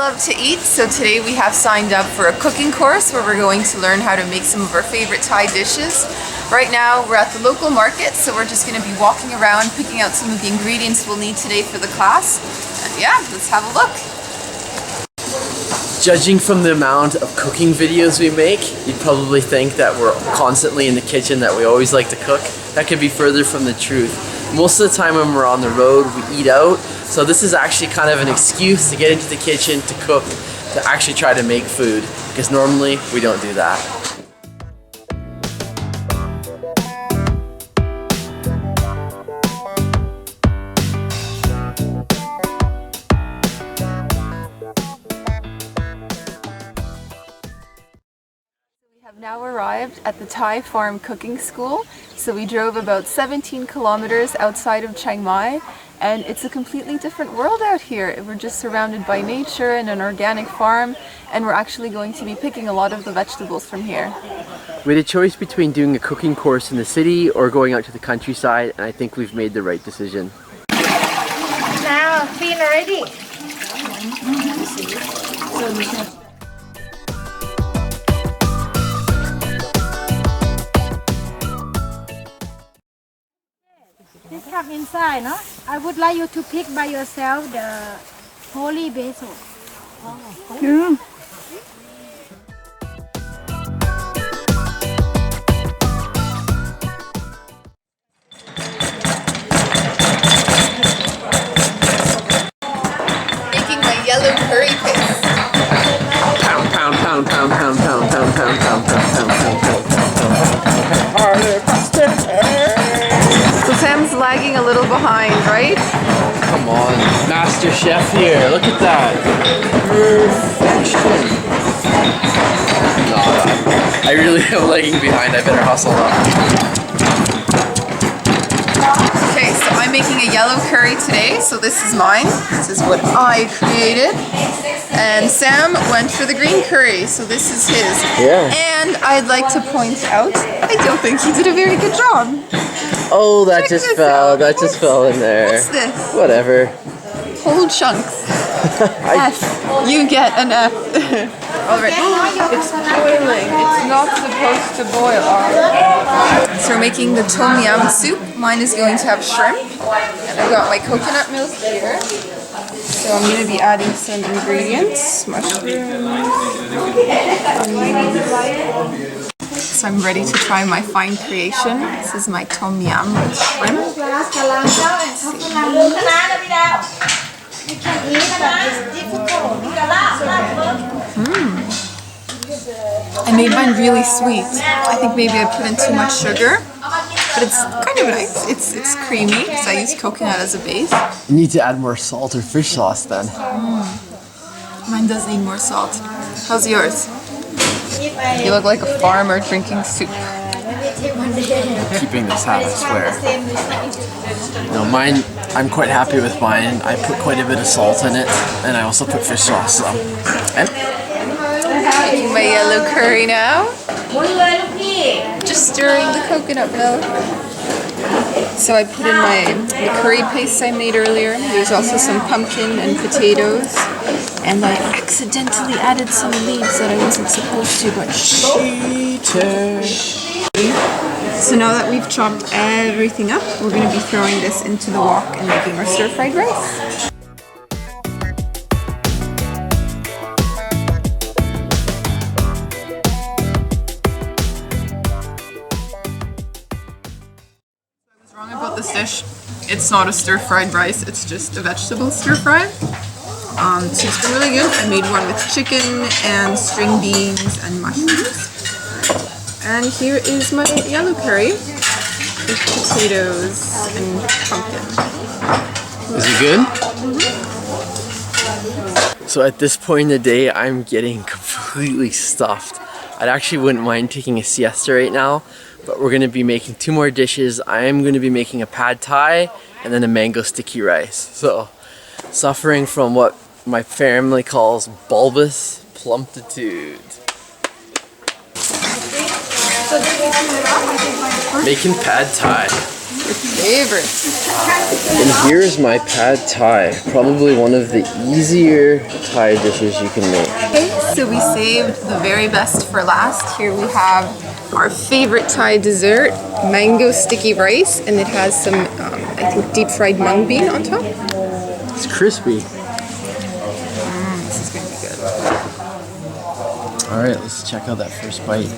love to eat, so today we have signed up for a cooking course where we're going to learn how to make some of our favorite Thai dishes. Right now we're at the local market, so we're just going to be walking around picking out some of the ingredients we'll need today for the class. And yeah, let's have a look. Judging from the amount of cooking videos we make, you'd probably think that we're constantly in the kitchen, that we always like to cook. That could be further from the truth. Most of the time when we're on the road, we eat out. So this is actually kind of an excuse to get into the kitchen, to cook, to actually try to make food. Because normally we don't do that. We have now arrived at the Thai Farm Cooking School. So we drove about 17 kilometers outside of Chiang Mai, and it's a completely different world out here. We're just surrounded by nature and an organic farm, and we're actually going to be picking a lot of the vegetables from here. We had a choice between doing a cooking course in the city or going out to the countryside, and I think we've made the right decision. Now, clean already. This come inside, no? I would like you to pick by yourself the holy basil. Yeah. Making my yellow curry paste. Pound, pound, pound, pound, pound, pound, pound, pound, pound, pound, So Sam's lagging a little behind, right? Oh, come on. Master Chef here. Look at that. Perfection. No, I really am lagging behind. I better hustle up. Okay, so I'm making a yellow curry today, so this is mine. This is what I created. And Sam went for the green curry, so this is his. Yeah. And I'd like to point out, I don't think he did a very good job. Oh, that Check just this fell. out. That just fell in there. What's this? Whatever. Whole chunks. F. You get an F. Alright. It's boiling. It's not supposed to boil. So we're making the tom yum soup. Mine is going to have shrimp. And I've got my coconut milk here. So I'm going to be adding some ingredients. Mushrooms. Onions. So I'm ready to try my fine creation. This is my tom yum with shrimp. I made mine really sweet. I think maybe I put in too much sugar, but it's kind of nice. It's creamy because I use coconut as a base. You need to add more salt or fish sauce then. Mine does need more salt. How's yours? You look like a farmer drinking soup. Keeping this hat, I swear. No, mine, I'm quite happy with mine. I put quite a bit of salt in it, and I also put fish sauce. So. Making my yellow curry now. Just stirring the coconut milk. So I put in the curry paste I made earlier. There's also some pumpkin and potatoes. And I accidentally added some leaves that I wasn't supposed to, but cheater. So now that we've chopped everything up, we're going to be throwing this into the wok and making our stir-fried rice. I was wrong about this dish. It's not a stir-fried rice, it's just a vegetable stir-fry. So it's been really good. I made one with chicken and string beans and mushrooms. And here is my yellow curry with potatoes and pumpkin. Is it good? So at this point in the day, I'm getting completely stuffed. I actually wouldn't mind taking a siesta right now, but we're going to be making two more dishes. I am going to be making a pad thai and then a mango sticky rice. So suffering from what my family calls bulbous plumpitude. Making pad thai. Your favorite. And here's my pad thai. Probably one of the easier Thai dishes you can make. Okay, so we saved the very best for last. Here we have our favorite Thai dessert, mango sticky rice, and it has some, I think, deep fried mung bean on top. It's crispy. This is gonna be good. All right, let's check out that first bite.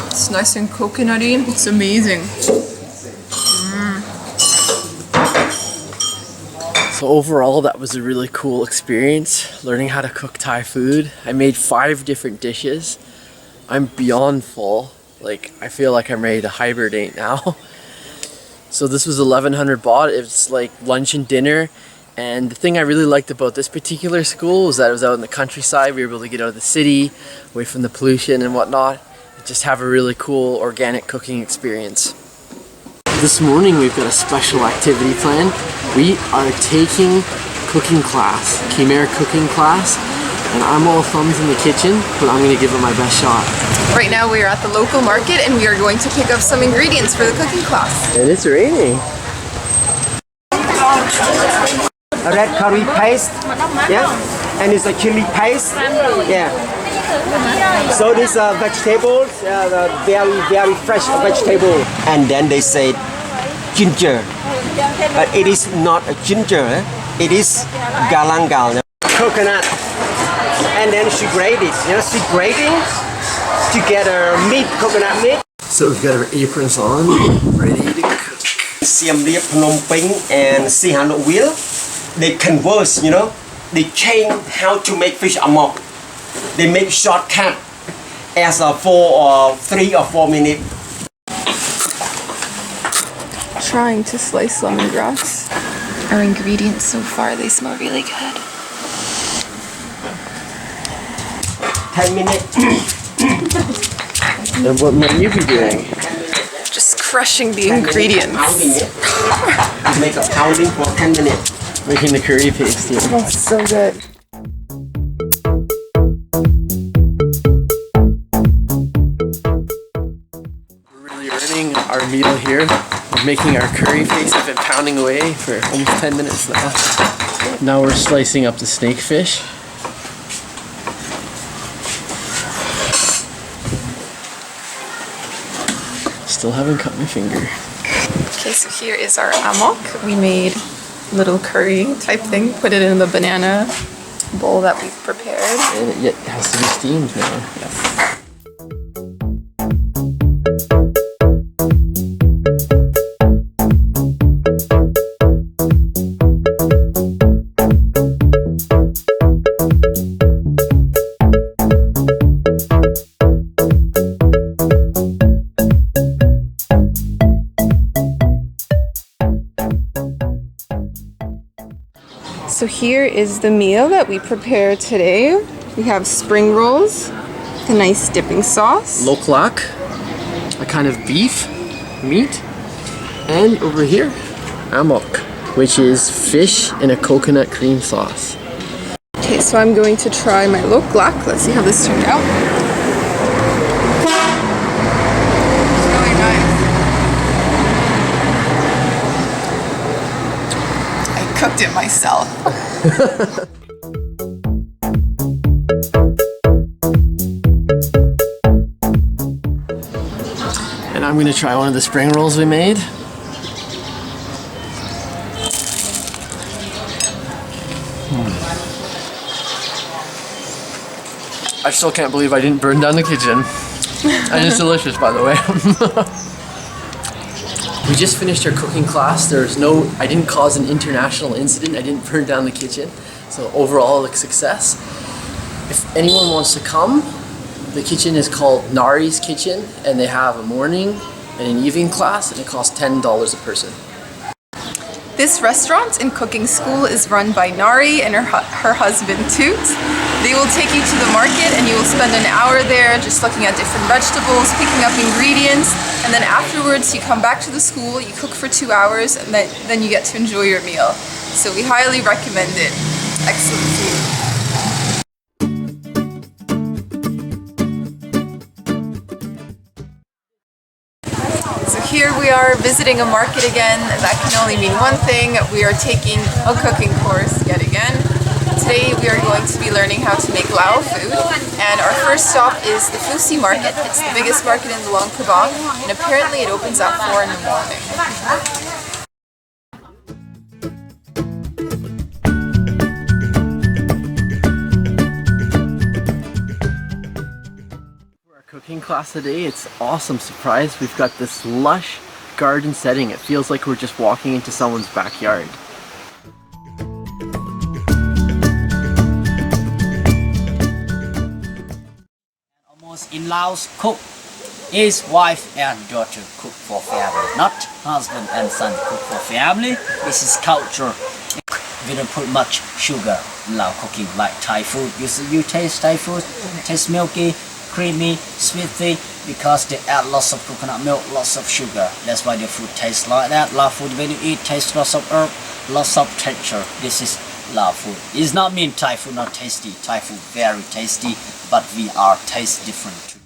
It's nice and coconutty. It's amazing. So overall, that was a really cool experience, learning how to cook Thai food. I made 5 different dishes. I'm beyond full. Like, I feel like I'm ready to hibernate now. So this was 1100 baht. It's like lunch and dinner. And the thing I really liked about this particular school was that it was out in the countryside. We were able to get out of the city, away from the pollution and whatnot. Just have a really cool organic cooking experience. This morning we've got a special activity planned. We are taking cooking class, Khmer cooking class, and I'm all thumbs in the kitchen, but I'm gonna give it my best shot. Right now we are at the local market and we are going to pick up some ingredients for the cooking class. And it's raining. A red curry paste, yeah, and it's a chili paste, yeah. So these vegetables, very fresh vegetable, and then they say ginger, but it is not a ginger, it is galangal, coconut, and then she grate it, she grating together meat, coconut meat. So we've got our aprons on, ready to cook. Siem Reap, Phnom Penh, and Sihanoukville, they converse, they change how to make fish amok. They make shortcut as a 3 or 4 minutes. Trying to slice lemongrass. Our ingredients so far, they smell really good. 10 minutes. And what might you be doing? Just crushing the ingredients. Pounding it. Make a pounding for 10 minutes. Making the curry paste here. Oh, so good. We're really earning our meal here. We're making our curry paste. I've been pounding away for almost 10 minutes now. Now we're slicing up the snake fish. Still haven't cut my finger. Okay, so here is our amok. We made little curry type thing, put it in the banana bowl that we've prepared. And it has to be steamed now. Yes. So here is the meal that we prepared today. We have spring rolls, a nice dipping sauce. Loklak, a kind of beef meat. And over here, amok, which is fish in a coconut cream sauce. Okay, so I'm going to try my loklak. Let's see how this turned out. It's really nice. I cooked it myself. And I'm gonna try one of the spring rolls we made. I still can't believe I didn't burn down the kitchen. And it's delicious, by the way. We just finished our cooking class. I didn't cause an international incident. I didn't burn down the kitchen. So overall, a success. If anyone wants to come, the kitchen is called Nari's Kitchen, and they have a morning and an evening class, and it costs $10 a person. This restaurant and cooking school is run by Nari and her husband Toot. They will take you to the market and you will spend an hour there just looking at different vegetables, picking up ingredients, and then afterwards you come back to the school, you cook for 2 hours, and then you get to enjoy your meal. So we highly recommend it. Excellent food. are visiting a market again. That can only mean one thing. We are taking a cooking course yet again. Today we are going to be learning how to make Lao food, and our first stop is the Fusi market. It's the biggest market in the Luang Prabang, and apparently it opens at 4 in the morning. Cooking class today, it's awesome surprise. We've got this lush garden setting. It feels like we're just walking into someone's backyard. Almost in Laos, cook is wife and daughter cook for family, not husband and son cook for family. This is culture. We don't put much sugar in Lao cooking like Thai food. You taste Thai food, taste milky, creamy, sweety, because they add lots of coconut milk, lots of sugar. That's why the food tastes like that. Lao food, when you eat, tastes lots of herb, lots of texture. This is Lao food. It's not mean Thai food not tasty. Thai food very tasty, but we are taste different too.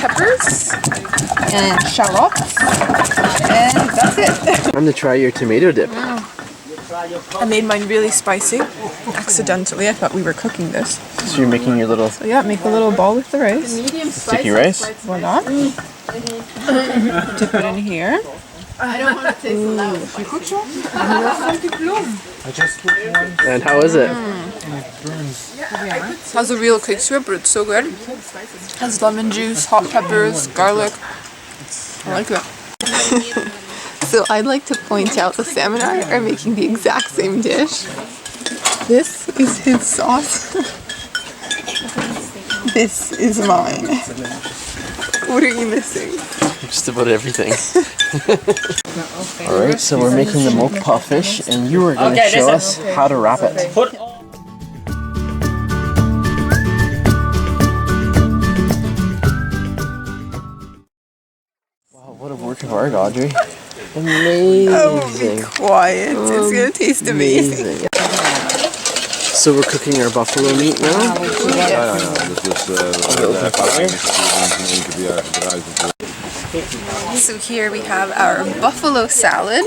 Peppers and shallots, and that's it. Time to try your tomato dip. I made mine really spicy. Accidentally, I thought we were cooking this. So you're making your little So yeah, make a little ball with the rice. sticky rice? Voila. Dip it in here. I don't want to taste it loud. And how is it? Has a real kick to it, but it's so good. Has lemon juice, hot peppers, garlic. I like it. So I'd like to point out the samurai are making the exact same dish. This is his sauce. This is mine. What are you missing? Just about everything. Alright, so we're making the mokpa fish, and you are going to show us how to wrap it. Wow, what a work of art, Audrey. Amazing. Oh, be quiet. It's gonna taste amazing. So we're cooking our buffalo meat now. So here we have our buffalo salad.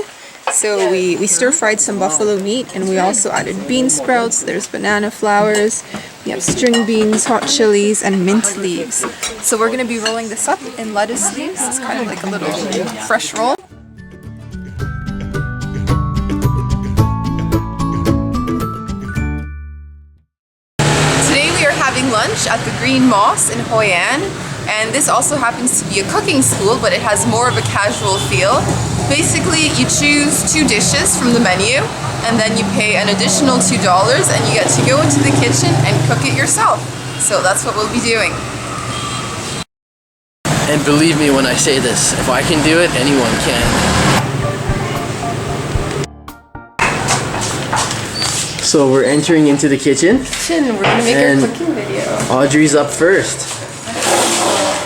So we stir-fried some buffalo meat, and we also added bean sprouts. There's banana flowers. We have string beans, hot chilies, and mint leaves. So we're going to be rolling this up in lettuce leaves. It's kind of like a little fresh roll. Today we are having lunch at the Green Moss in Hoi An. And this also happens to be a cooking school, but it has more of a casual feel. Basically, you choose 2 dishes from the menu, and then you pay an additional $2, and you get to go into the kitchen and cook it yourself. So that's what we'll be doing. And believe me when I say this, if I can do it, anyone can. So we're entering into the kitchen. We're gonna make And our cooking video. Audrey's up first.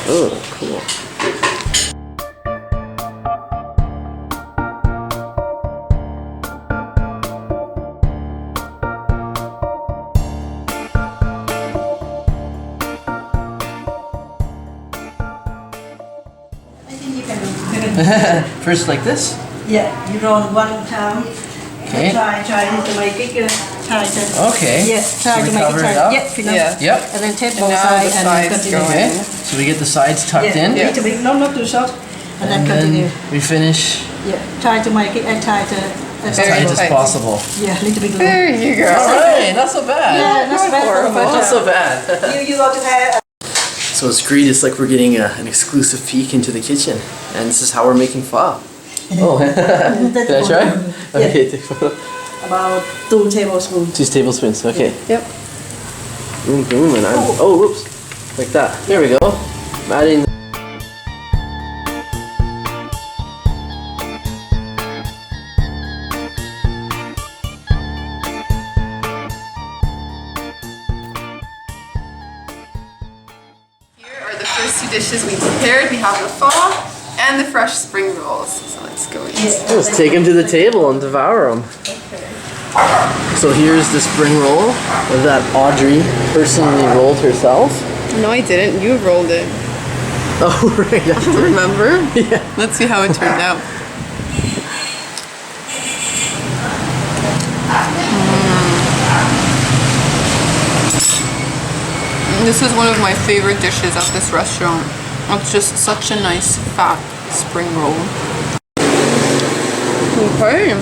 Oh, cool. First like this? Yeah, you roll 1 time. Okay. Try to make it try to. Okay. Yes, try So we to make cover it it try. up? Yeah, finish. Yeah. Yep. And then take And both now sides the and sides continue. go Okay. So we get the sides tucked Yeah, in. little bit, not too short. And then And continue. then we finish Yeah, try to make it and try to. as Very tight as tight. possible. Yeah, little bit low. There you go. Alright, not so bad. Yeah, that's better. Not so bad. You got to have. So it's great, it's like we're getting an exclusive peek into the kitchen. And this is how we're making pho. Oh, can I try? Okay, take photo. About 2 tablespoons. 2 tablespoons, okay. Yep. And oh, whoops. Like that. There we go. I'm adding. Here are the first 2 dishes we prepared. We have the pho and the fresh spring rolls. So let's go eat. Let's take them to the table and devour them. So here's the spring roll that Audrey personally rolled herself. No, I didn't. You rolled it. Oh, right. Remember? Yeah. Let's see how it turned out. This is one of my favorite dishes at this restaurant. It's just such a nice fat spring roll. Okay.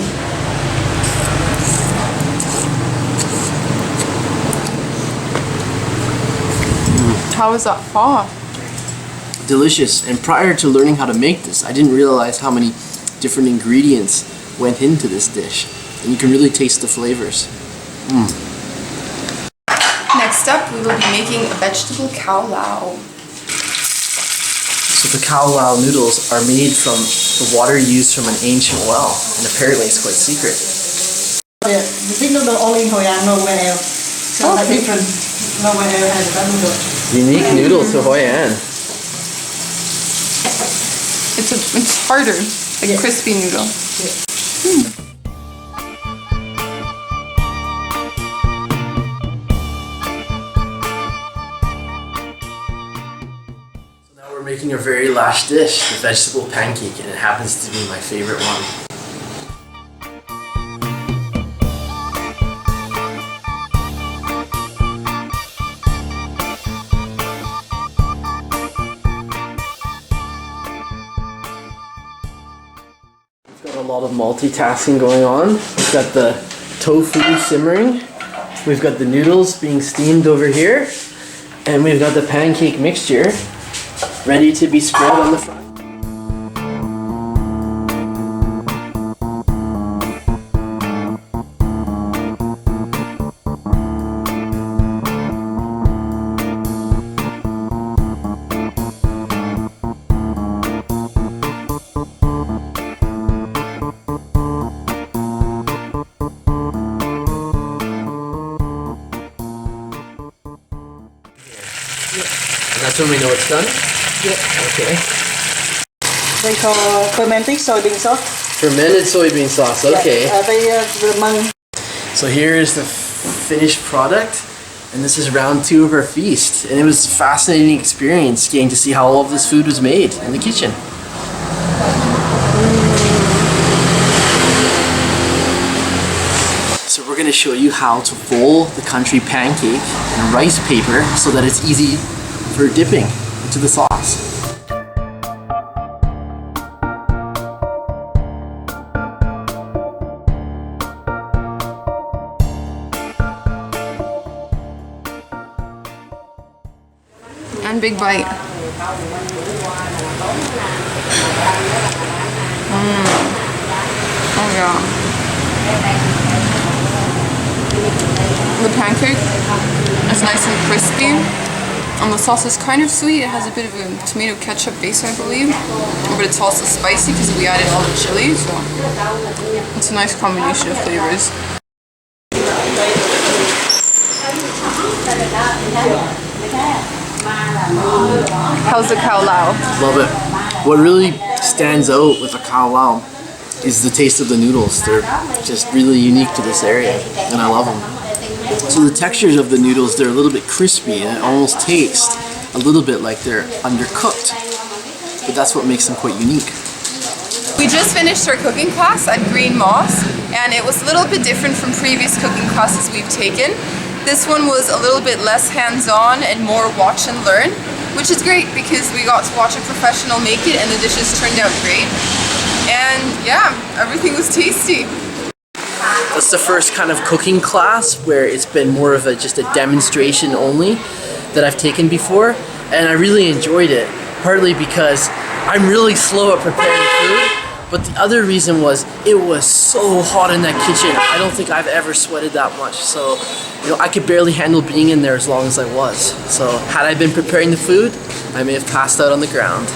How is that pho? Delicious. And prior to learning how to make this, I didn't realize how many different ingredients went into this dish. And you can really taste the flavors. Next up, we will be making a vegetable khao lao. So the khao lao noodles are made from the water used from an ancient well. And apparently it's quite secret. This noodle only in Hoi An, nowhere else. So like different, nowhere else has that noodle. Unique noodles to Hoi An. It's harder, like crispy noodle. We're making our very last dish, the vegetable pancake, and it happens to be my favorite one. We've got a lot of multitasking going on. We've got the tofu simmering, we've got the noodles being steamed over here, and we've got the pancake mixture ready to be spread on the front. And that's when we know it's done? Yeah. Okay. They call fermented soybean sauce. Fermented soybean sauce, okay. So here is the finished product, and this is round 2 of our feast. And it was a fascinating experience getting to see how all of this food was made in the kitchen. So we're going to show you how to roll the country pancake in rice paper so that it's easy for dipping into the sauce. And big bite. Oh yeah. The pancake is nice and crispy. And the sauce is kind of sweet. It has a bit of a tomato ketchup base, I believe. But it's also spicy because we added all the chili, so it's a nice combination of flavors. How's the khao lao? Love it. What really stands out with the khao lao is the taste of the noodles. They're just really unique to this area, and I love them. So the textures of the noodles, they're a little bit crispy, and it almost tastes a little bit like they're undercooked. But that's what makes them quite unique. We just finished our cooking class at Green Moss, and it was a little bit different from previous cooking classes we've taken. This one was a little bit less hands-on and more watch and learn, which is great because we got to watch a professional make it and the dishes turned out great. And yeah, everything was tasty. That's the first kind of cooking class where it's been more of just a demonstration only that I've taken before, and I really enjoyed it, partly because I'm really slow at preparing food, but the other reason was it was so hot in that kitchen. I don't think I've ever sweated that much, so I could barely handle being in there as long as I was. So had I been preparing the food, I may have passed out on the ground.